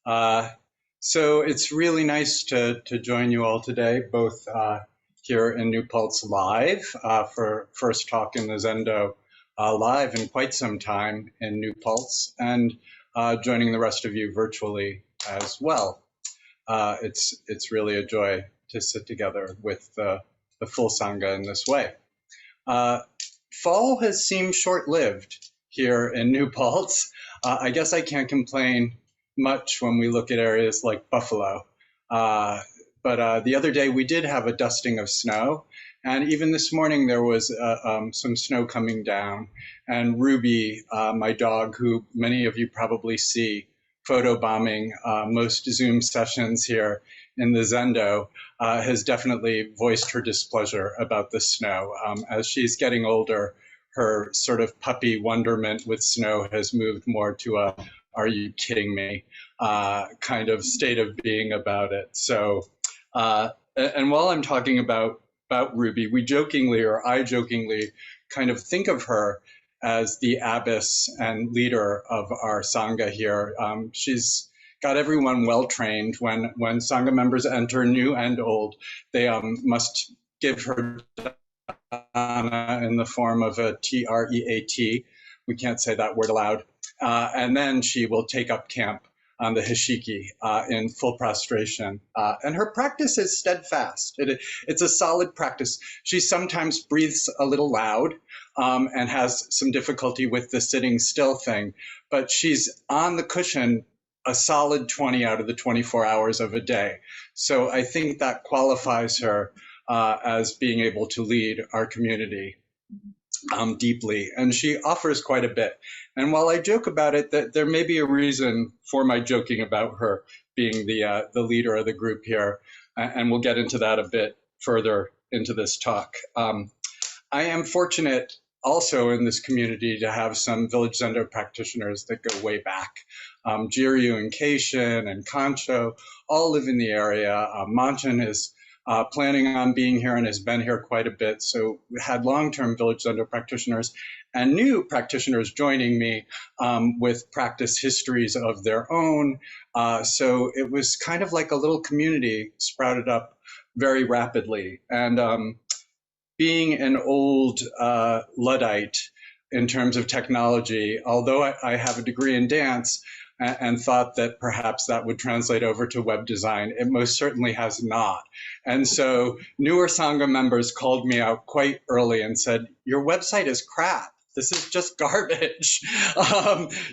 Uh, so it's really nice to join you all today, both here in New Paltz live for first talk in the Zendo live in quite some time in New Paltz, and joining the rest of you virtually as well. It's really a joy to sit together with the full Sangha in this way. Fall has seemed short-lived here in New Paltz. I guess I can't complain much when we look at areas like Buffalo. But the other day we did have a dusting of snow, and even this morning there was some snow coming down. And Ruby, my dog, who many of you probably see photobombing most Zoom sessions here in the Zendo, has definitely voiced her displeasure about the snow. As she's getting older, her sort of puppy wonderment with snow has moved more to a "are you kidding me" kind of state of being about it. So, and while I'm talking about Ruby, we jokingly, or I jokingly, kind of think of her as the abbess and leader of our Sangha here. She's got everyone well trained. When Sangha members enter, new and old, they must give her dana in the form of a TREAT. We can't say that word aloud. And then she will take up camp on the Hashiki in full prostration. And her practice is steadfast. It's a solid practice. She sometimes breathes a little loud and has some difficulty with the sitting still thing, but she's on the cushion a solid 20 out of the 24 hours of a day. So I think that qualifies her as being able to lead our community deeply, and she offers quite a bit. And while I joke about it, that there may be a reason for my joking about her being the leader of the group here, and we'll get into that a bit further into this talk. I am fortunate also in this community to have some Village Zendo practitioners that go way back. Jiryu and Keishin and Kancho all live in the area. Manchin is planning on being here and has been here quite a bit. So we had long-term Village Zendo practitioners and new practitioners joining me with practice histories of their own. So it was kind of like a little community sprouted up very rapidly. And being an old Luddite in terms of technology, although I have a degree in dance, and thought that perhaps that would translate over to web design. It most certainly has not. And so newer Sangha members called me out quite early and said, "Your website is crap. This is just garbage.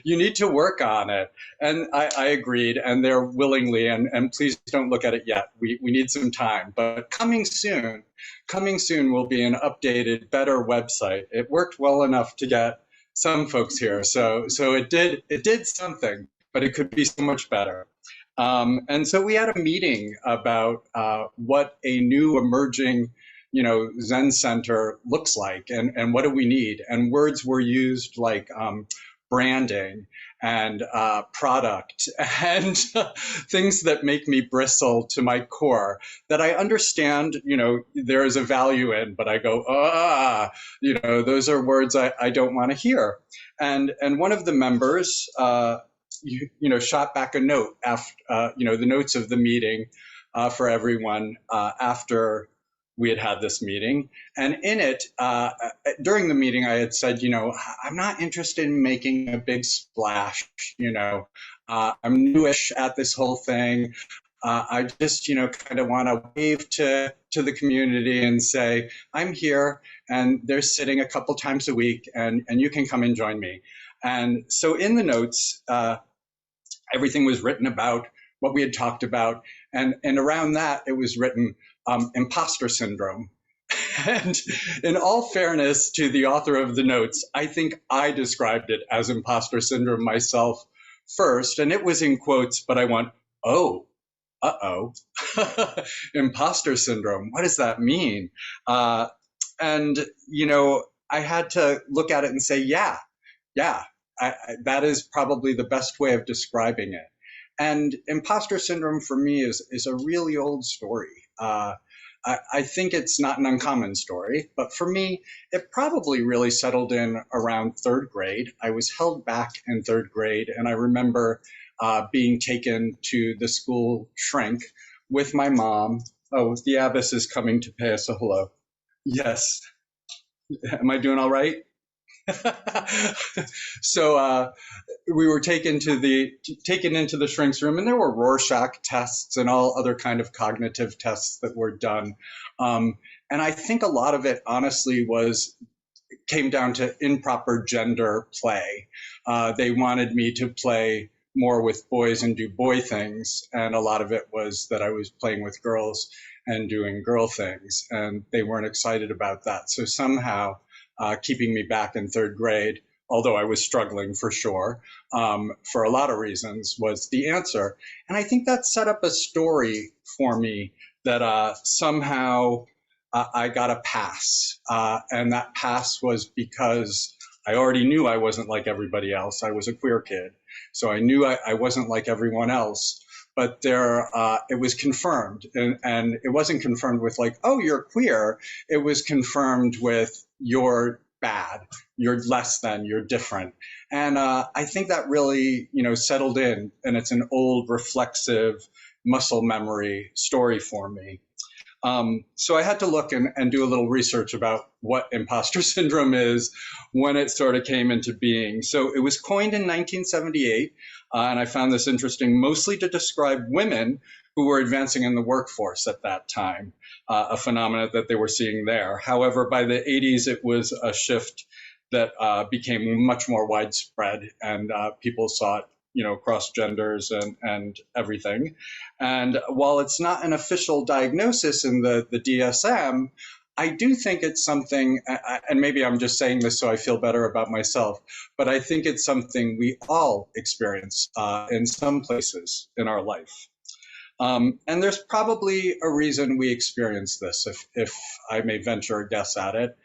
You need to work on it." And I agreed, and they're willingly, and please don't look at it yet. We need some time, but coming soon will be an updated, better website. It worked well enough to get some folks here. So it did something, but it could be so much better. And so we had a meeting about what a new emerging, Zen center looks like, and what do we need? And words were used like branding and product and things that make me bristle to my core, that I understand, there is a value in, but I go, those are words I don't want to hear. And one of the members, shot back a note after, the notes of the meeting for everyone after we had this meeting. And in it, during the meeting, I had said, I'm not interested in making a big splash. I'm newish at this whole thing. I just, kind of want to wave to the community and say, I'm here, and they're sitting a couple times a week, and you can come and join me. And so in the notes, everything was written about what we had talked about. And around that, it was written imposter syndrome. And in all fairness to the author of the notes, I think I described it as imposter syndrome myself first. And it was in quotes, but I went, oh, uh-oh, imposter syndrome. What does that mean? And, I had to look at it and say, yeah, that is probably the best way of describing it. And imposter syndrome for me is a really old story. I think it's not an uncommon story, but for me, it probably really settled in around third grade. I was held back in third grade, and I remember being taken to the school shrink with my mom. Oh, the abbess is coming to pay us a hello. Yes. Am I doing all right? So we were taken into the shrinks room, and there were Rorschach tests and all other kind of cognitive tests that were done. And I think a lot of it, honestly, came down to improper gender play. They wanted me to play more with boys and do boy things, and a lot of it was that I was playing with girls and doing girl things, and they weren't excited about that. So somehow, keeping me back in third grade, although I was struggling for sure, for a lot of reasons, was the answer. And I think that set up a story for me that somehow I got a pass. And that pass was because I already knew I wasn't like everybody else. I was a queer kid. So I knew I wasn't like everyone else. But it was confirmed. And it wasn't confirmed with like, oh, you're queer. It was confirmed with you're bad, you're less than, you're different. And I think that really, settled in. And it's an old, reflexive, muscle memory story for me. So I had to look and do a little research about what imposter syndrome is when it sort of came into being. So it was coined in 1978, and I found this interesting, mostly to describe women who were advancing in the workforce at that time, a phenomenon that they were seeing there. However, by the 80s, it was a shift that became much more widespread, and people saw it across genders and everything. And while it's not an official diagnosis in the DSM, I do think it's something, and maybe I'm just saying this so I feel better about myself, but I think it's something we all experience in some places in our life. And there's probably a reason we experience this, if I may venture a guess at it.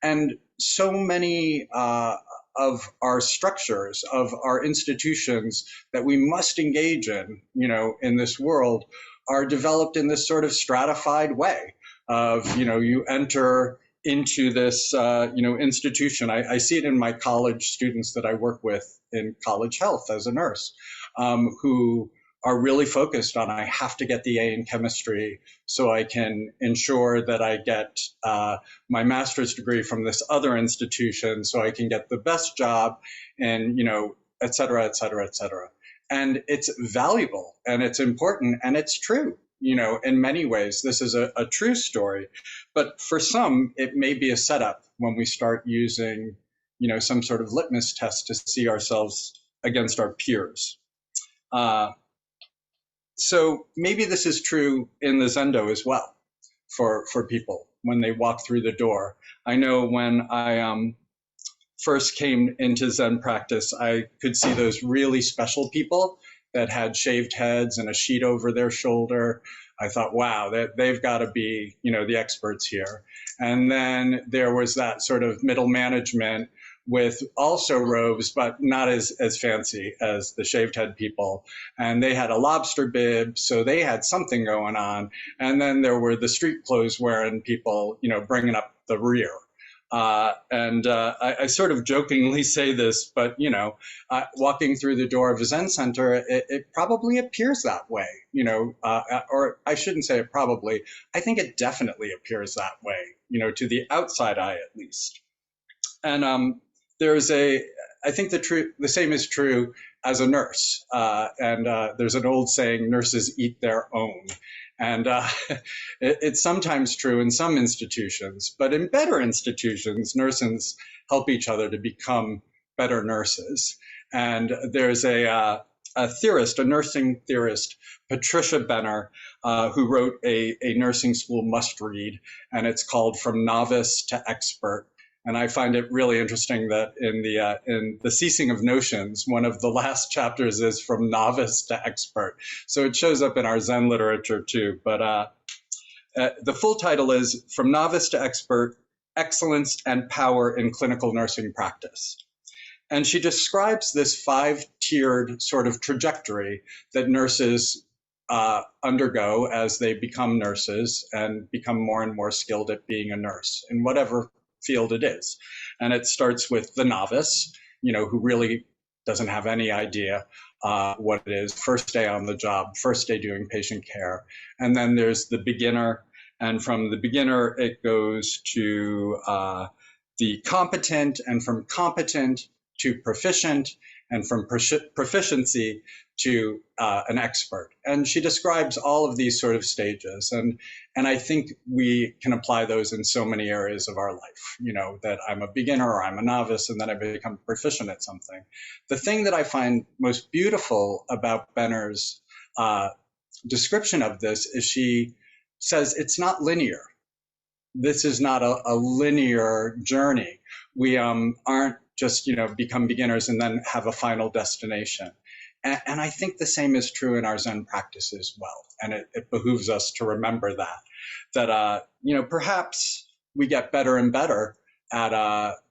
And so many of our structures, of our institutions that we must engage in this world, are developed in this sort of stratified way of, you enter into this, institution. I see it in my college students that I work with in college health as a nurse, who are really focused on, I have to get the A in chemistry so I can ensure that I get my master's degree from this other institution so I can get the best job and, et cetera, et cetera, et cetera. And it's valuable and it's important and it's true. In many ways, this is a true story. But for some, it may be a setup when we start using, some sort of litmus test to see ourselves against our peers. So maybe this is true in the Zendo as well for people when they walk through the door. I know when I first came into Zen practice, I could see those really special people that had shaved heads and a sheet over their shoulder. I thought, wow, they've got to be, the experts here. And then there was that sort of middle management with also robes, but not as fancy as the shaved head people. And they had a lobster bib, so they had something going on. And then there were the street clothes wearing people, bringing up the rear. I sort of jokingly say this, but, walking through the door of a Zen center, it probably appears that way, or I shouldn't say it probably, I think it definitely appears that way, to the outside eye at least. And I think the same is true as a nurse. There's an old saying, nurses eat their own. And it's sometimes true in some institutions, but in better institutions, nurses help each other to become better nurses. And there's a theorist, a nursing theorist, Patricia Benner, who wrote a nursing school must-read, and it's called From Novice to Expert. And I find it really interesting that in the Ceasing of Notions, one of the last chapters is From Novice to Expert. So it shows up in our Zen literature too. But the full title is From Novice to Expert, Excellence and Power in Clinical Nursing Practice. And she describes this 5-tiered sort of trajectory that nurses undergo as they become nurses and become more and more skilled at being a nurse in whatever field it is. And it starts with the novice, who really doesn't have any idea what it is. First day on the job, first day doing patient care. And then there's the beginner. And from the beginner, it goes to the competent, and from competent to proficient, and from proficiency to an expert. And she describes all of these sort of stages. And I think we can apply those in so many areas of our life, you know, that I'm a beginner or I'm a novice, and then I become proficient at something. The thing that I find most beautiful about Benner's description of this is she says it's not linear. This is not a linear journey. We aren't just, you know, become beginners and then have a final destination. And I think the same is true in our Zen practice as well. And it behooves us to remember that, you know, perhaps we get better and better at,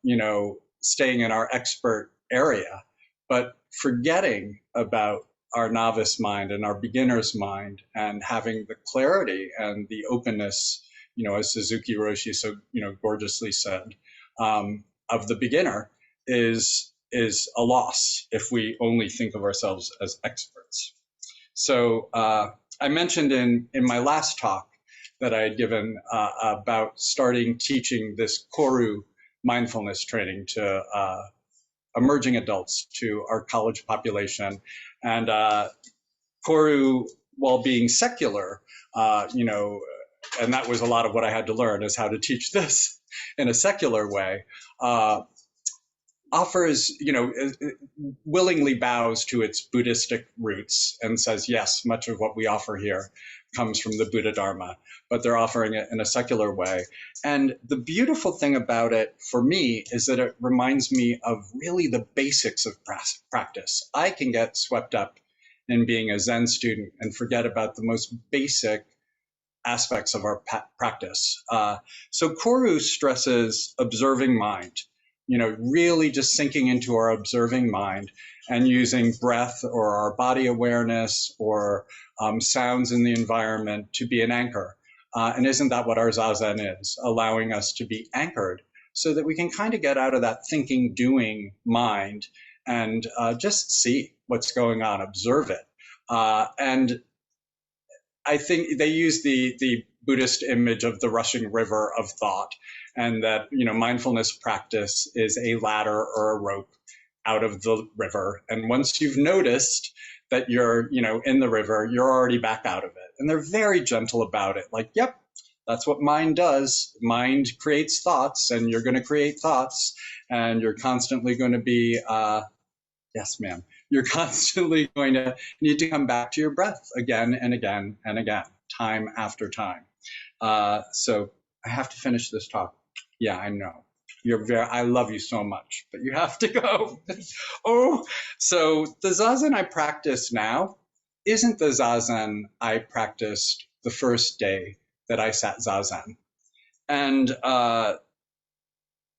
you know, staying in our expert area, but forgetting about our novice mind and our beginner's mind, and having the clarity and the openness, you know, as Suzuki Roshi so, you know, gorgeously said, of the beginner is a loss if we only think of ourselves as experts. So I mentioned in my last talk that I had given about starting teaching this Koru mindfulness training to emerging adults, to our college population. And Koru, while being secular, you know, and that was a lot of what I had to learn, is how to teach this in a secular way, offers, you know, willingly bows to its Buddhistic roots and says, yes, much of what we offer here comes from the Buddha Dharma, but they're offering it in a secular way. And the beautiful thing about it for me is that it reminds me of really the basics of practice. I can get swept up in being a Zen student and forget about the most basic aspects of our practice. So Koru stresses observing mind, you know, really just sinking into our observing mind and using breath or our body awareness or sounds in the environment to be an anchor. And isn't that what our zazen is? Allowing us to be anchored so that we can kind of get out of that thinking, doing mind and just see what's going on, observe it. And I think they use the Buddhist image of the rushing river of thought, and that, you know, mindfulness practice is a ladder or a rope out of the river. And once you've noticed that you're, you know, in the river, you're already back out of it. And they're very gentle about it. Like, yep, that's what mind does. Mind creates thoughts, and you're going to create thoughts, and you're constantly going to be, yes, ma'am. You're constantly going to need to come back to your breath again and again and again, time after time. So I have to finish this talk. Yeah, I know. I love you so much, but you have to go. Oh, so the zazen I practice now isn't the zazen I practiced the first day that I sat zazen. And,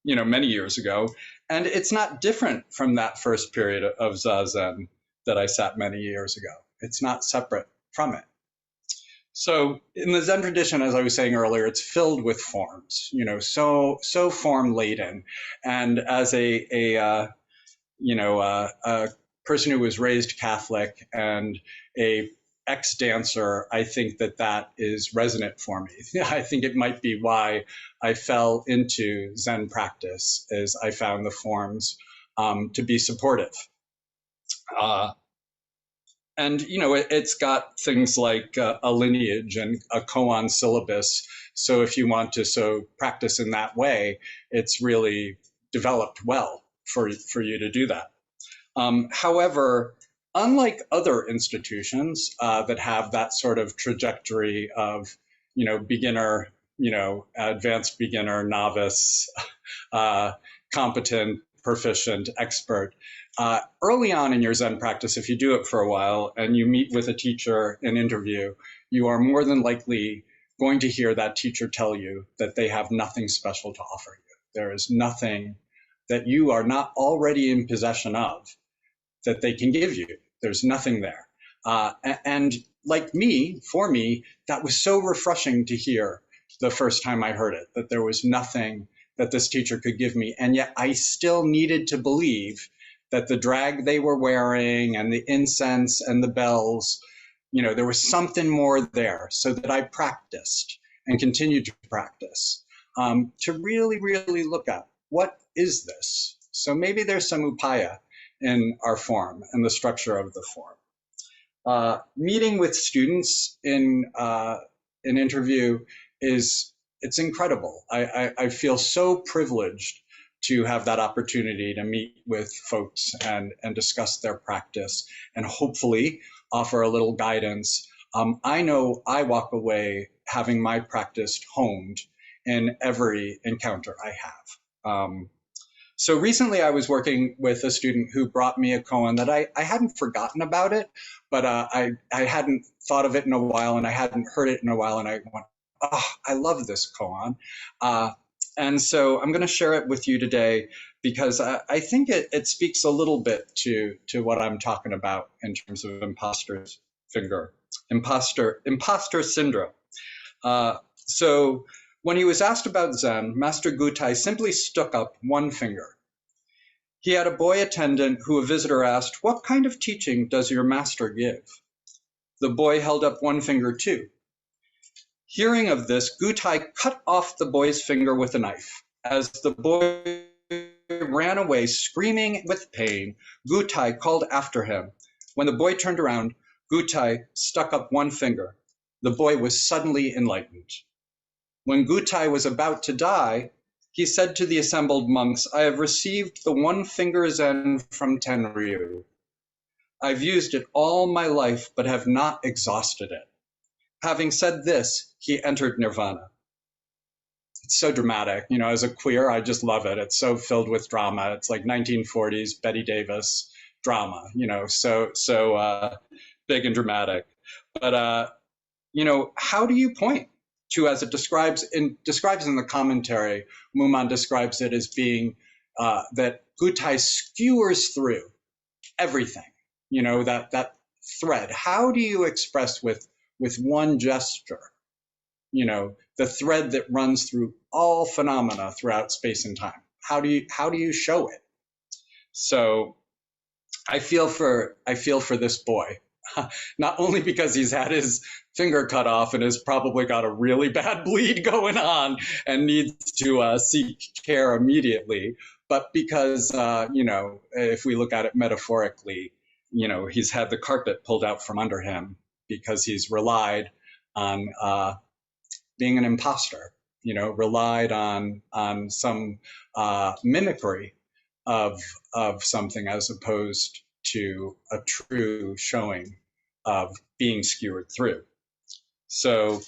you know, many years ago. And it's not different from that first period of zazen that I sat many years ago. It's not separate from it. So in the Zen tradition, as I was saying earlier, it's filled with forms, you know, so form laden. And as a person who was raised Catholic and a ex-dancer, I think that is resonant for me. I think it might be why I fell into Zen practice, is I found the forms to be supportive. And, you know, it's got things like a lineage and a koan syllabus. So if you want to practice in that way, it's really developed well for you to do that. However, unlike other institutions that have that sort of trajectory of, you know, beginner, you know, advanced beginner, novice, competent, proficient, expert, early on in your Zen practice, if you do it for a while and you meet with a teacher in interview, you are more than likely going to hear that teacher tell you that they have nothing special to offer you. There is nothing that you are not already in possession of that they can give you. There's nothing there. And like me, for me, that was so refreshing to hear the first time I heard it, that there was nothing that this teacher could give me. And yet I still needed to believe that the drag they were wearing and the incense and the bells, there was something more there, so that I practiced and continued to practice, to really, really look at what is this? So maybe there's some upaya in our form and the structure of the form. Meeting with students in an interview it's incredible. I feel so privileged to have that opportunity to meet with folks and discuss their practice and hopefully offer a little guidance. I know I walk away having my practice honed in every encounter I have. So recently I was working with a student who brought me a koan that I hadn't forgotten about it, but I hadn't thought of it in a while, and I hadn't heard it in a while, and I went, oh, I love this koan. And so I'm going to share it with you today because I think it speaks a little bit to what I'm talking about in terms of imposter syndrome. So when he was asked about Zen, Master Gutai simply stuck up one finger. He had a boy attendant who a visitor asked, "What kind of teaching does your master give?" The boy held up one finger too. Hearing of this, Gutai cut off the boy's finger with a knife. As the boy ran away screaming with pain, Gutai called after him. When the boy turned around, Gutai stuck up one finger. The boy was suddenly enlightened. When Gutai was about to die, he said to the assembled monks, "I have received the one finger Zen from Tenryu. I've used it all my life, but have not exhausted it." Having said this, he entered nirvana. It's so dramatic. As a queer, I just love it. It's so filled with drama. It's like 1940s Betty Davis drama, so big and dramatic. But, how do you point to, as it describes in the commentary, Muman describes it as being that Gutai skewers through everything, that thread. How do you express with one gesture, the thread that runs through all phenomena throughout space and time? How do you show it? So I feel for this boy, not only because he's had his finger cut off and has probably got a really bad bleed going on and needs to seek care immediately, but because, if we look at it metaphorically, he's had the carpet pulled out from under him because he's relied on being an imposter, relied on some mimicry of something as opposed to a true showing of being skewered through. So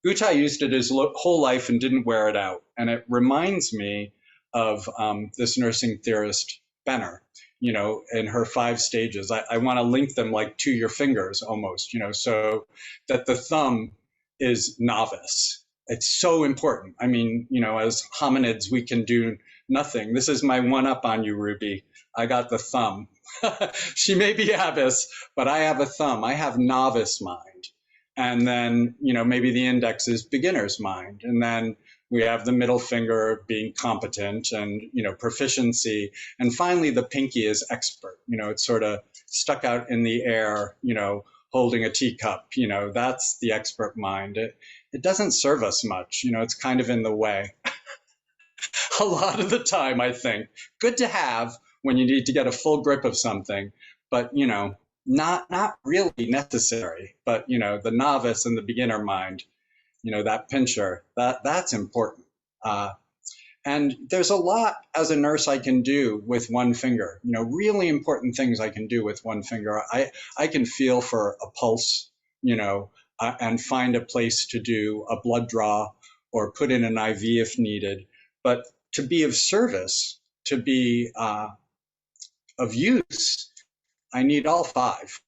Gutai used it his whole life and didn't wear it out. And it reminds me of this nursing theorist, Benner, in her 5 stages. I want to link them like to your fingers almost, so that the thumb is novice. It's so important. I mean, as hominids, we can do nothing. This is my one up on you, Ruby. I got the thumb. She may be abbess, but I have a thumb. I have novice mind. And then, maybe the index is beginner's mind. And then we have the middle finger being competent and, proficiency. And finally, the pinky is expert. It's sort of stuck out in the air, holding a teacup. That's the expert mind. It doesn't serve us much. It's kind of in the way. A lot of the time, I think. Good to have when you need to get a full grip of something, but, not really necessary. But, the novice and the beginner mind, that pincher, that's important. And there's a lot as a nurse I can do with one finger, really important things I can do with one finger. I can feel for a pulse, and find a place to do a blood draw or put in an IV if needed. But to be of service, to be of use, I need all 5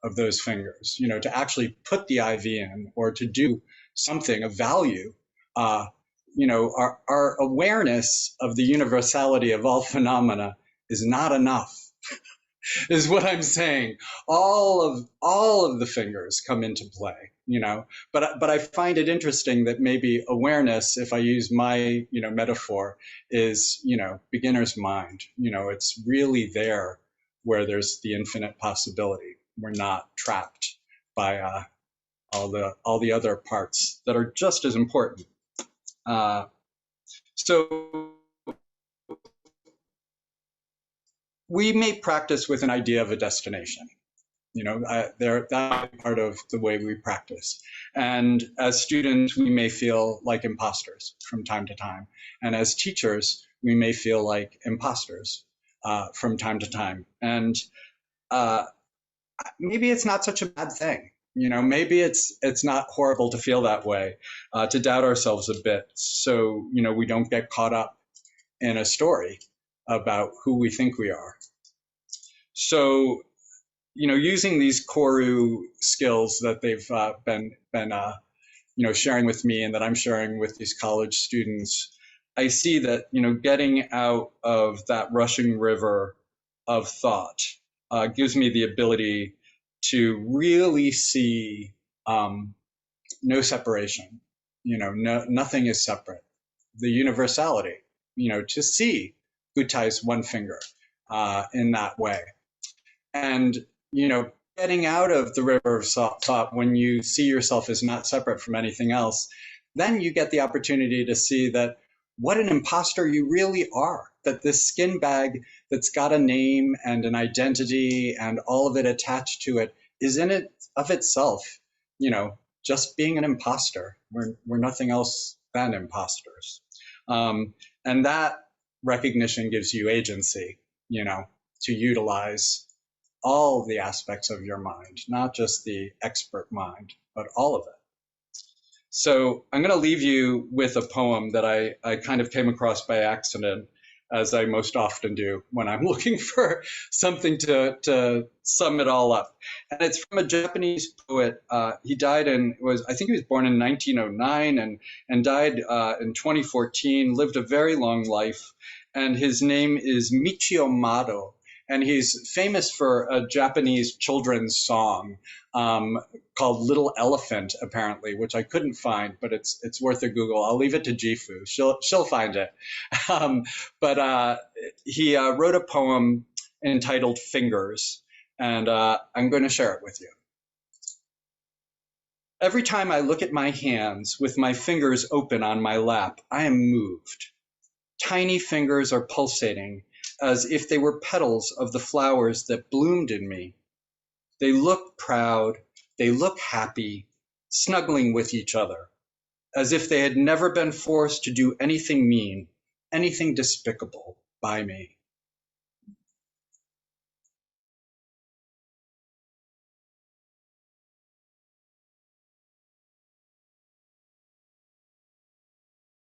of those fingers, to actually put the IV in or to do something of value. Our awareness of the universality of all phenomena is not enough, is what I'm saying. All of the fingers come into play, but I find it interesting that maybe awareness, if I use my, metaphor, is, beginner's mind. It's really there where there's the infinite possibility. We're not trapped by all the other parts that are just as important. So we may practice with an idea of a destination. That's part of the way we practice. And as students, we may feel like imposters from time to time. And as teachers, we may feel like imposters from time to time. And maybe it's not such a bad thing. Maybe it's not horrible to feel that way, to doubt ourselves a bit, so we don't get caught up in a story about who we think we are. So, using these Koru skills that they've been sharing with me and that I'm sharing with these college students, I see that getting out of that rushing river of thought gives me the ability to really see no separation. Nothing is separate. The universality. To see Gutai's one finger in that way. And, getting out of the river of thought when you see yourself as not separate from anything else, then you get the opportunity to see that what an imposter you really are, that this skin bag that's got a name and an identity and all of it attached to it is in it of itself, just being an imposter. We're nothing else than imposters. And that recognition gives you agency, to utilize all the aspects of your mind, not just the expert mind, but all of it. So I'm going to leave you with a poem that I kind of came across by accident, as I most often do when I'm looking for something to sum it all up. And it's from a Japanese poet. He died I think he was born in 1909 and died in 2014, lived a very long life. And his name is Michio Mado. And he's famous for a Japanese children's song called Little Elephant, apparently, which I couldn't find, but it's worth a Google. I'll leave it to Jifu. She'll find it. But he wrote a poem entitled Fingers, and I'm going to share it with you. Every time I look at my hands with my fingers open on my lap, I am moved. Tiny fingers are pulsating, as if they were petals of the flowers that bloomed in me. They look proud, they look happy, snuggling with each other, as if they had never been forced to do anything mean, anything despicable by me.